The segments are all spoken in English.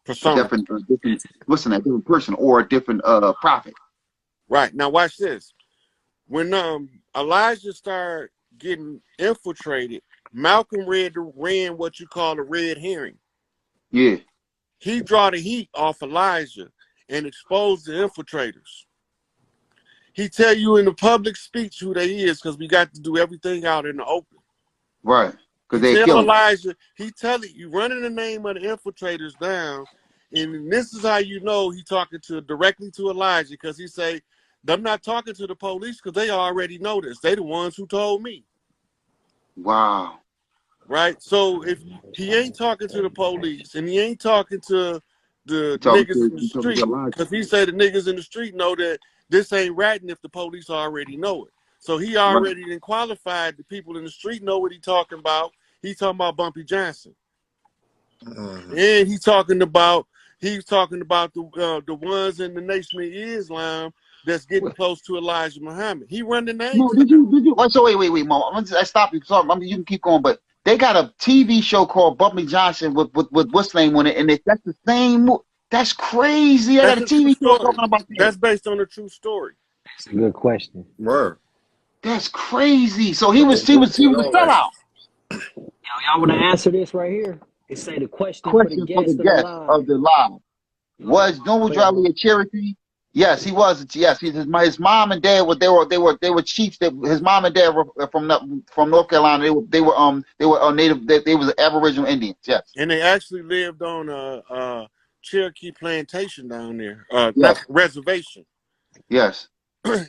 persona. different listen, a different person or a different prophet. Right. Now watch this. When Elijah started getting infiltrated, Malcolm ran what you call a red herring. Yeah. He draw the heat off Elijah and expose the infiltrators. He tell you in the public speech who they is because we got to do everything out in the open. Right. Because He they tell kill him. Elijah, he tell it, you running the name of the infiltrators down, and this is how you know he talking directly to Elijah, because he say, I'm not talking to the police because they already know this. They the ones who told me. Wow. Right? So if he ain't talking to the police and he ain't talking to the Talking niggas in the to street, Elijah. because he said the niggas in the street know that this ain't ratting if the police already know it. So he already then qualified the people in the street know what he talking about. He talking about Bumpy Johnson. And he's talking about the ones in the Nation of Islam that's getting close to Elijah Muhammad. He run the name. No, did you? Oh, so wait, Mo. I stop you. Sorry, you can keep going, but they got a TV show called Bumpy Johnson with what's name on it, and that's the same. That's crazy. I got a TV show talking about that. That's based on a true story. That's a good question. Word. That's crazy. So he was a sellout. Y'all want to answer this right here? It say the question for the guest of the live. Was Noble Dryly a Cherokee? Yes, he was. Yes, his mom and dad were they were chiefs. His mom and dad were from North Carolina. They were native. They was Aboriginal Indians. Yes, and they actually lived on a Cherokee plantation down there, yes. not reservation. Yes.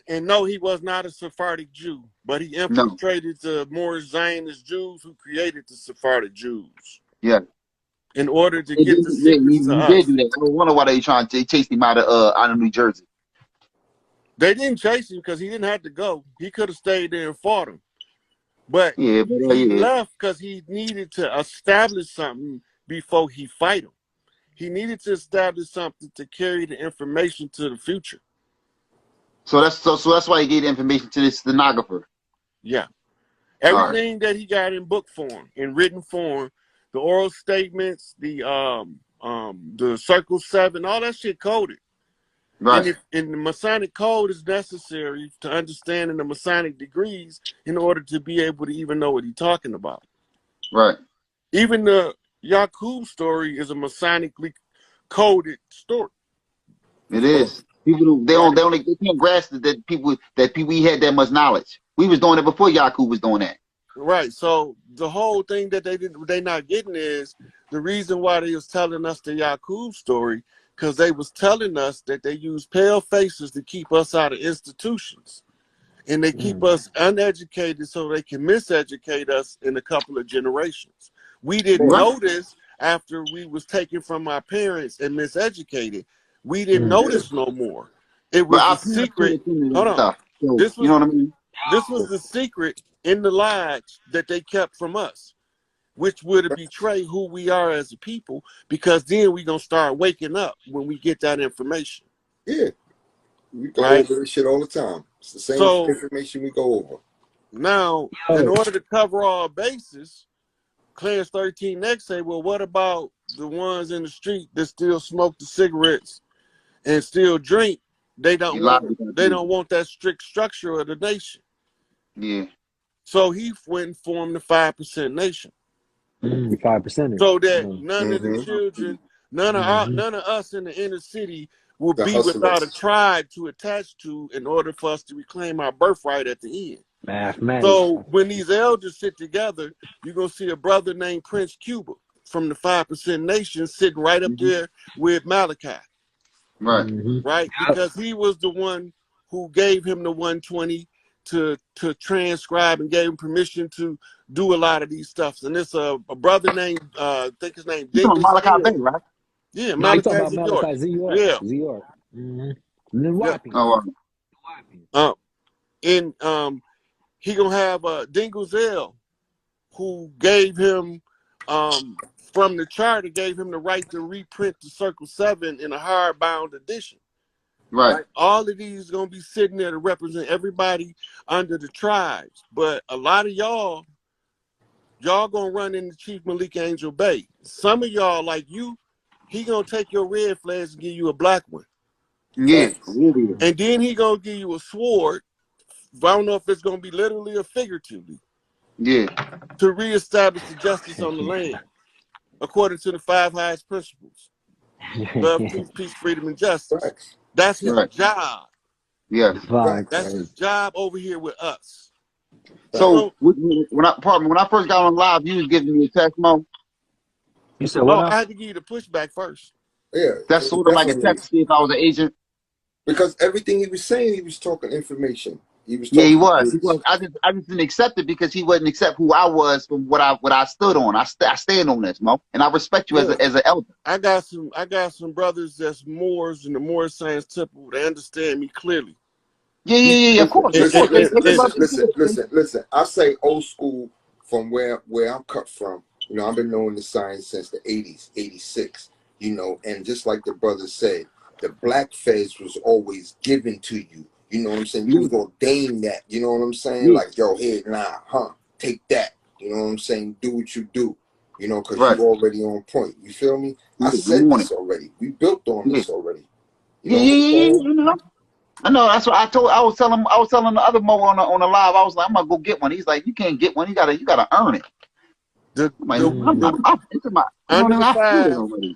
And no, he was not a Sephardic Jew, but he infiltrated the more Zionist Jews who created the Sephardic Jews. Yeah. In order to get the secrets to us. Did do that. I wonder why they trying to chase him out of New Jersey. They didn't chase him because he didn't have to go. He could have stayed there and fought him. But he left because he needed to establish something before he fight him. He needed to establish something to carry the information to the future. So that's why he gave the information to this stenographer. Yeah. Everything that he got in book form, in written form, the oral statements, the Circle 7, all that shit coded. Right. And the Masonic code is necessary to understanding the Masonic degrees in order to be able to even know what he's talking about. Right. Even the Yaqub story is a Masonically coded story. It is. People they can't grasp that people had that much knowledge. We was doing it before Yaqub was doing that. Right. So the whole thing that they not getting is the reason why they was telling us the Yaqub story, because they was telling us that they use pale faces to keep us out of institutions. And they keep us uneducated so they can miseducate us in a couple of generations. We didn't know this after we was taken from our parents and miseducated. We didn't know this no more. It was a secret. Hold on. This was, you know what I mean? This was the secret in the lodge that they kept from us, which would betray who we are as a people, because then we're going to start waking up when we get that information. Yeah. We go over this shit all the time. It's the same information we go over. Now, in order to cover all bases, Clarence 13X say, well, what about the ones in the street that still smoke the cigarettes and still drink? They don't want that strict structure of the nation. Yeah. So he went and formed the 5% nation. 5%. So that none of the children, none of us in the inner city will be without a tribe to attach to in order for us to reclaim our birthright at the end. Mathematics. So when these elders sit together, you're going to see a brother named Prince Cuba from the 5% nation sitting right up there with Malachi. Right. Right? Because he was the one who gave him the 120 to transcribe and gave him permission to do a lot of these stuffs. And it's a brother named, I think his name is Malachi Bay, right? Yeah, Malachi Z-York. Yeah. Z-York. And he gonna have Dingle who gave him from the charter, gave him the right to reprint the Circle 7 in a hardbound edition. Right. All of these gonna be sitting there to represent everybody under the tribes. But a lot of y'all gonna run into Chief Malik Angel Bay. Some of y'all, like you he gonna take your red flags and give you a black one. Yeah. And then he gonna give you a sword. I don't know if it's gonna be literally or figuratively. Yeah. To reestablish the justice on the land, according to the 5 highest principles: love, truth, peace, freedom, and justice. Facts. That's his Right. job. Yeah. That's his job over here with us. So when I first got on live, you was giving me a text, Mo. You said what? I had to give you the pushback first. Yeah. That's sort of like a text to see if I was an agent. Because everything he was saying, he was talking information. He was Yeah, talking he was. business. He was. I just didn't accept it because he wouldn't accept who I was from what I stood on. I stand on this, Mo, and I respect you as an elder. I got some brothers that's Moors in the Moor Science Temple. They understand me clearly. Yeah. Of course. Listen. I say old school from where I'm cut from. You know, I've been knowing the science since the 80s, 86. You know, and just like the brother said, the black fez was always given to you. You know what I'm saying? You was ordained that. You know what I'm saying? Like, yo, hey, take that. You know what I'm saying? Do what you do. You know, because you already on point. You feel me? I said this already. We built on this already. You know? I know. That's what I was telling the other Mo on the live. I was like, I'm gonna go get one. He's like, you can't get one. You gotta earn it.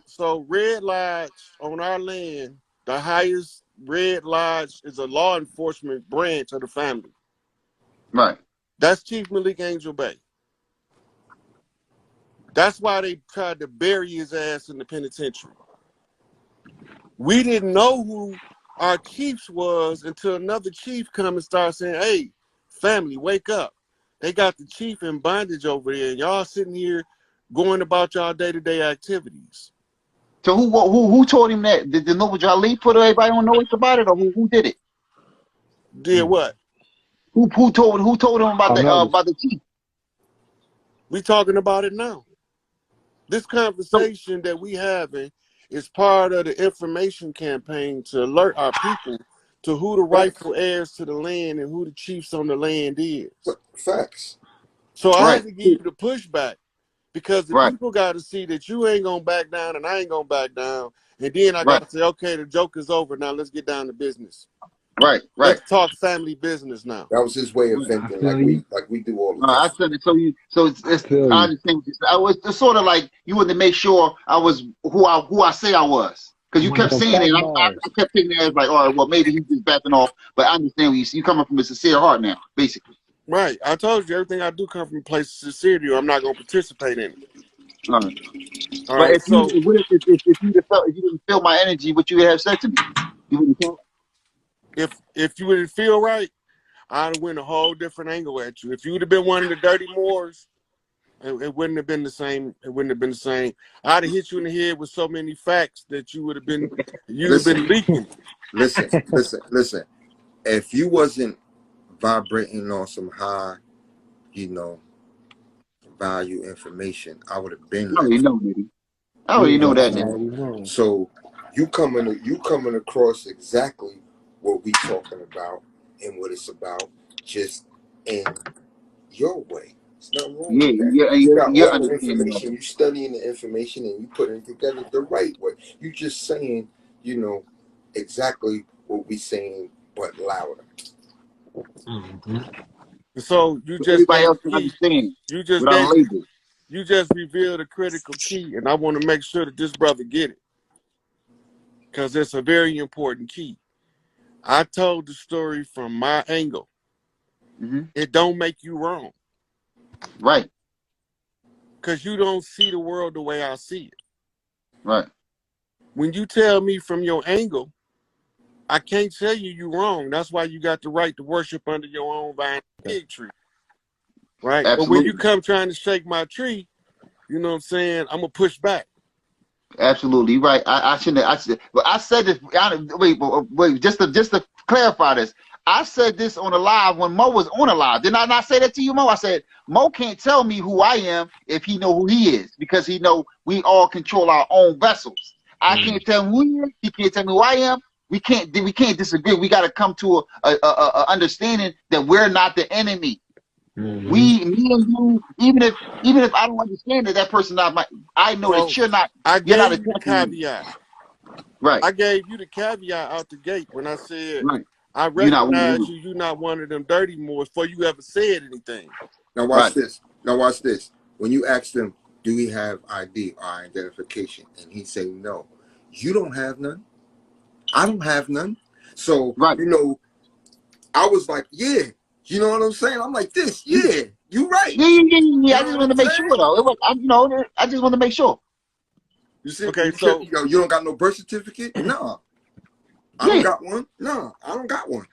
So Red Lodge on our land, the highest Red Lodge is a law enforcement branch of the family. Right. That's Chief Malik Angel Bay. That's why they tried to bury his ass in the penitentiary. We didn't know who our chiefs was until another chief come and start saying, hey, family, wake up. They got the chief in bondage over there, and y'all sitting here going about y'all day-to-day activities. So who told him that? Did the Noble Jali put everybody on notice about it, or who did it? Did what? Who told him about the chief? We talking about it now. This conversation that we having is part of the information campaign to alert our people to who the rightful heirs to the land and who the chiefs on the land is. Facts. So I had to give you the pushback because the people got to see that you ain't gonna back down and I ain't gonna back down, and then I got to say, okay, the joke is over. Now let's get down to business. Right. Let's talk family business now. That was his way of thinking, like we do all the time. I said it. I understand. I was sort of like you wanted to make sure I was who I say I was, because you kept saying it. I kept thinking it as like, all right, well maybe he's just backing off. But I understand what you coming from a sincere heart now, basically. Right. I told you everything I do come from a place of sincerity, or I'm not gonna participate in it. All right. But if you didn't feel my energy, what you would have said to me, you wouldn't talk. If you didn't feel right, I'd have went a whole different angle at you. If you would have been one of the dirty Moors, it wouldn't have been the same. It wouldn't have been the same. I'd have hit you in the head with so many facts that you would have been been leaking. Listen. If you wasn't vibrating on some high, value information, I would have been. I already know that now. So you coming across exactly what we talking about and what it's about, just in your way. It's not wrong with that. You got all the information, you studying the information and you putting it together the right way. You just saying, exactly what we saying, but louder. So you just you just revealed a critical key, and I want to make sure that this brother get it, because it's a very important key. I told the story from my angle. It don't make you wrong. Right. Because you don't see the world the way I see it. Right. When you tell me from your angle, I can't tell you you're wrong. That's why you got the right to worship under your own vine fig tree. Right? Absolutely. But when you come trying to shake my tree, you know what I'm saying, I'm going to push back. Absolutely right. I shouldn't. But I said this. Wait. Just to clarify this, I said this on a live when Mo was on a live. Did I not say that to you, Mo? I said Mo can't tell me who I am if he know who he is, because he know we all control our own vessels. I can't tell him who he is. He can't tell me who I am. We can't disagree. We got to come to a understanding that we're not the enemy. Me and you, even if I don't understand that person not my, I know that So I you're not gave you the attacking me. caveat. Right, I gave you the caveat out the gate when I said right. I You're not one of recognize them. you. You're not one of them dirty moors before you ever said anything. Now watch Right. this. Now watch this. When you ask them, do we have ID or identification? And he say no. You don't have none. I don't have none. So, Right. you know, I was like, yeah. You know what I'm saying? I'm like this. Yeah, you right. Yeah. You I know just what want I'm to make saying? sure though. I just want to make sure. You see, Okay, so you know, you don't got no birth certificate? No. I don't Yeah. got one. No, I don't got one.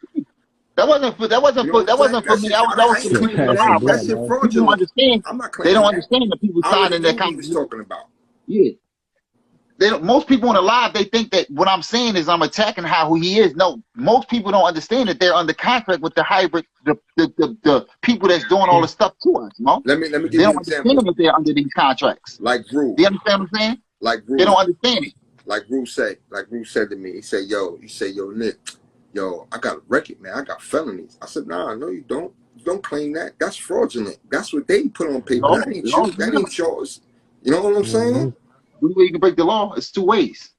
That wasn't for You know what I'm saying? for That me. shit, That was I for ain't the people Shit in claiming the past that. is live. That that, Because shit man. people don't fraudulent. understand. I'm not They claiming don't that. understand the people I already signing know that what kind we was of. talking about. Yeah. They don't, most people in the live, they think that what I'm saying is I'm attacking how he is. No, most people don't understand that they're under contract with the hybrid, the people that's doing all the stuff to us, no? Let me They give you don't an example. understand that they're under these contracts. Like Rue. Do you understand what I'm saying? Like They Rue. don't understand it. Like Rue said to me, he said, yo, Nick, yo, I got a record, man. I got felonies. I said, nah, no, you don't. You don't claim that. That's fraudulent. That's what they put on paper. No, That ain't no, you. That ain't yours. You know what I'm saying? the only way you can break the law is two ways.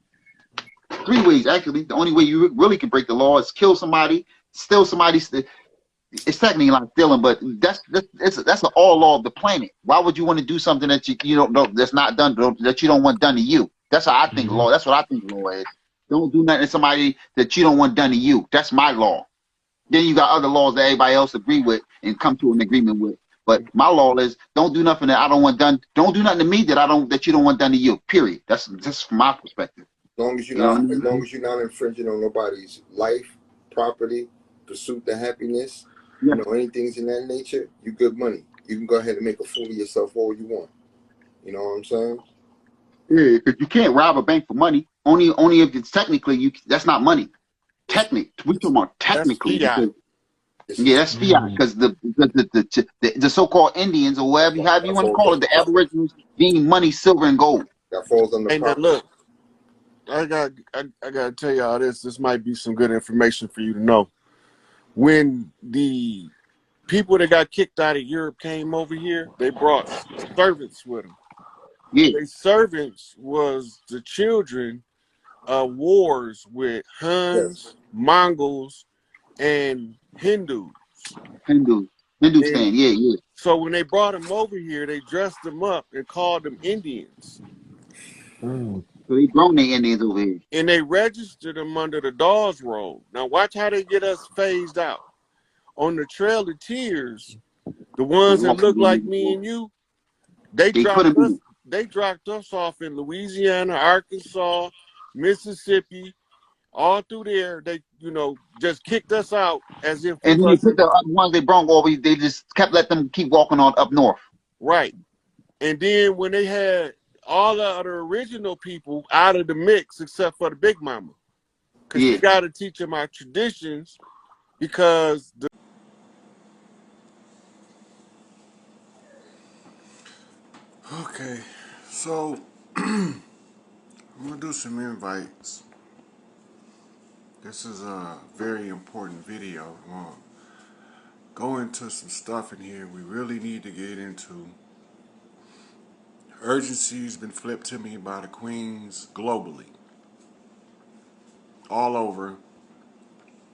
Three ways, actually. The only way you really can break the law is kill somebody, steal somebody. It's technically not stealing, but that's an all law of the planet. Why would you want to do something that you don't know that's not done that you don't want done to you? That's how I think law. That's what I think law is. Don't do nothing to somebody that you don't want done to you. That's my law. Then you got other laws that everybody else agree with and come to an agreement with. But my law is don't do nothing that I don't want done. Don't do nothing to me that you don't want done to you. Period. That's just from my perspective. As long I as you're not infringing on nobody's life, property, pursuit to happiness, Yeah. you know, anything's in that nature, you good money. You can go ahead and make a fool of yourself all you want. You know what I'm saying? Yeah, because you can't rob a bank for money. Only if it's technically that's not money. It's We talking about that's technically fiat. because it's that's fiat because the so-called Indians or whatever however you that want to falls call it, under the property. Aboriginals being money, silver, and gold. That falls under Hey, now property. look, I gotta tell y'all this. This might be some good information for you to know. When the people that got kicked out of Europe came over here, they brought servants with them. Yeah, Their servants was the children of wars with Yes. Huns, Mongols, and Hindus. Hindustan. And Yeah. so when they brought them over here, they dressed them up and called them Indians. So they grown their Indians over here. And they registered them under the Dawes Roll. Now watch how they get us phased out. On the Trail of Tears, the ones that look like me and you, they They put dropped them us. in. They dropped us off in Louisiana, Arkansas, Mississippi, all through there. They, just kicked us out as if we And then they put wasn't the other ones they brought over. They just kept let them keep walking on up north. right. And then when they had all the other original people out of the mix, except for the Big Mama, because Yeah. we got to teach them our traditions. Because okay, so I'm gonna do some invites. This is a very important video. I'm gonna go into some stuff in here we really need to get into. Urgency's been flipped to me by the queens globally. All over,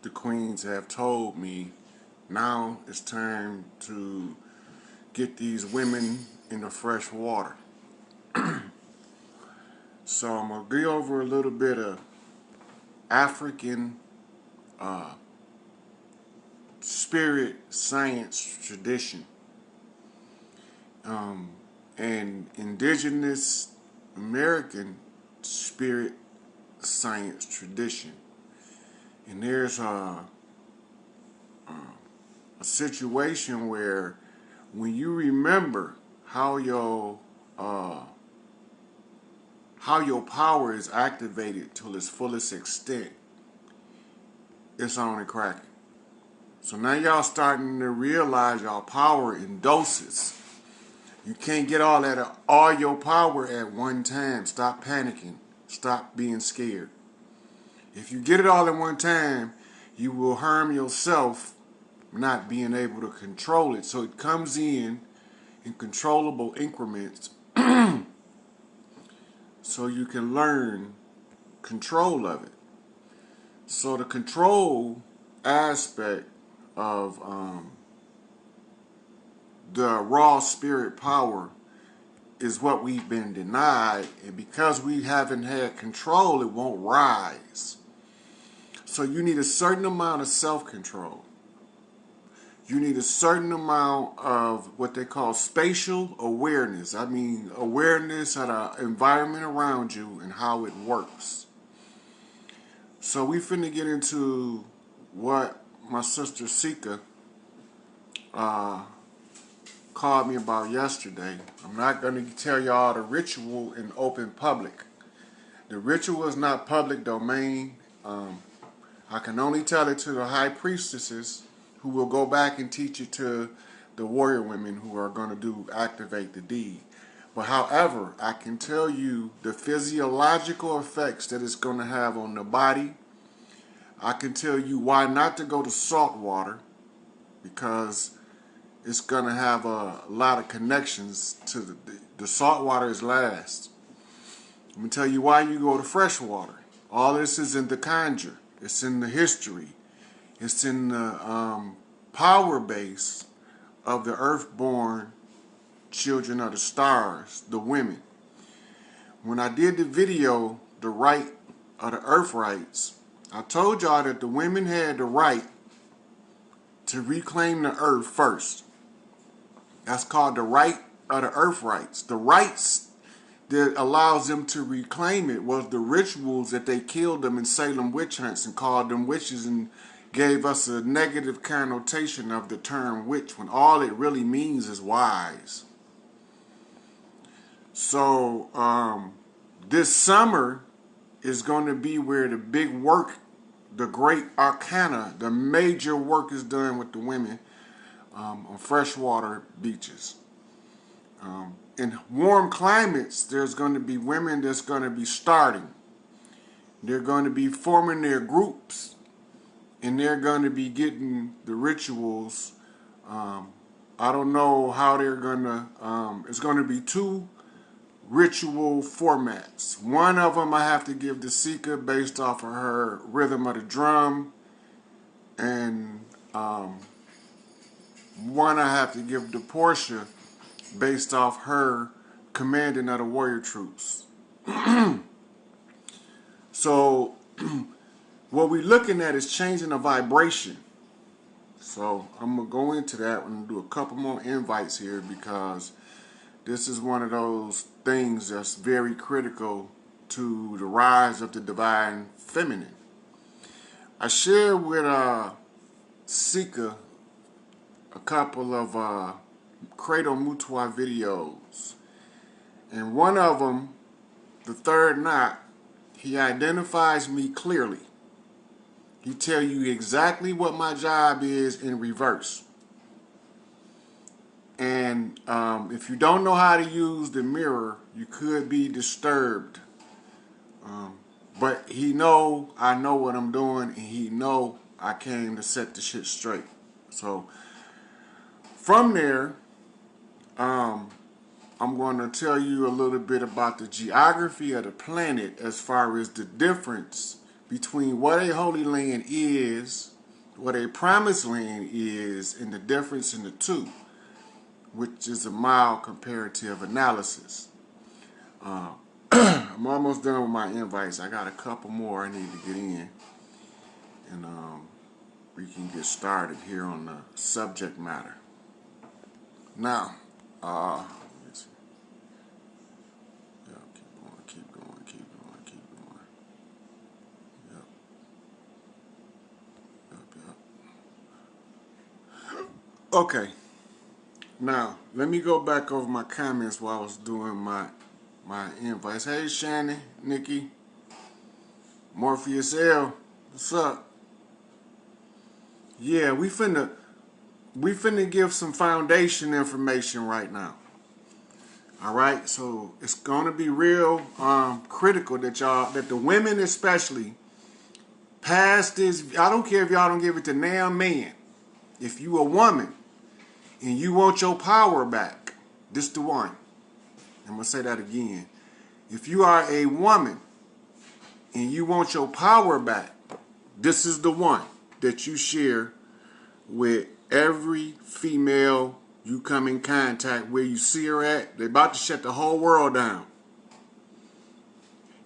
the queens have told me now it's time to get these women in the fresh water. So I'm gonna go over a little bit of African spirit science tradition and indigenous American spirit science tradition. And there's a situation where when you remember uh, how your power is activated to its fullest extent, it's on and cracking. So now y'all starting to realize y'all power in doses. You can't get all your power at one time. Stop panicking. Stop being scared. If you get it all at one time, you will harm yourself not being able to control it. So it comes in controllable increments so you can learn control of it. So the control aspect of the raw spirit power is what we've been denied, and because we haven't had control, it won't rise. So you need a certain amount of self-control. You need a certain amount of what they call spatial awareness. I mean, awareness of the environment around you and how it works. So we finna get into what my sister Sika called me about yesterday. I'm not going to tell y'all the ritual in open public. The ritual is not public domain. I can only tell it to the high priestesses, who will go back and teach it to the warrior women who are going to activate the deed. But however, I can tell you the physiological effects that it's going to have on the body. I can tell you why not to go to salt water, because it's going to have a lot of connections to the salt water is last. I'm going to tell you why you go to fresh water. All this is in the conjure. It's in the history. It's in the power base of the earth-born children of the stars, the women. When I did the video, The Right of the Earth Rights, I told y'all that the women had the right to reclaim the earth first. That's called the right of the earth rights. The rights that allows them to reclaim it was the rituals that they killed them in Salem witch hunts and called them witches and gave us a negative connotation of the term witch when all it really means is wise. So this summer is going to be where the big work, the great arcana, the major work is done with the women on freshwater beaches. In warm climates, there's going to be women that's going to be starting. They're going to be forming their groups, and they're going to be getting the rituals. I don't know how they're going to, it's going to be 2 ritual formats. One of them I have to give to Sika based off of her rhythm of the drum, and one I have to give to Portia based off her commanding of the warrior troops. So what we're looking at is changing the vibration. So I'm going to go into that and do a couple more invites here, because this is one of those things that's very critical to the rise of the divine feminine. I shared with Sika a couple of Credo Mutua videos. And one of them, the third knot, he identifies me clearly. He tell you exactly what my job is in reverse. And if you don't know how to use the mirror, you could be disturbed. But he know I know what I'm doing, and he know I came to set the shit straight. So from there, I'm going to tell you a little bit about the geography of the planet as far as the difference between what a holy land is, what a promised land is, and the difference in the two, which is a mild comparative analysis. I'm almost done with my invites. I got a couple more I need to get in, and we can get started here on the subject matter. Now, let's see. Yeah, keep going. Yep. Okay. Now, let me go back over my comments while I was doing my invites. Hey, Shannon, Nikki, Morpheus L, what's up? Yeah, we finna give some foundation information right now. All right, so it's gonna be real critical that the women especially pass this. I don't care if y'all don't give it to damn man. If you a woman and you want your power back, this the one. I'm going to say that again. If you are a woman and you want your power back, this is the one that you share with every female you come in contact where you see her at. They're about to shut the whole world down.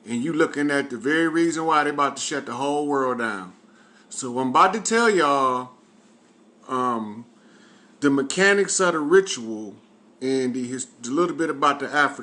And you looking at the very reason why they're about to shut the whole world down. So I'm about to tell y'all the mechanics of the ritual and the little bit about the African.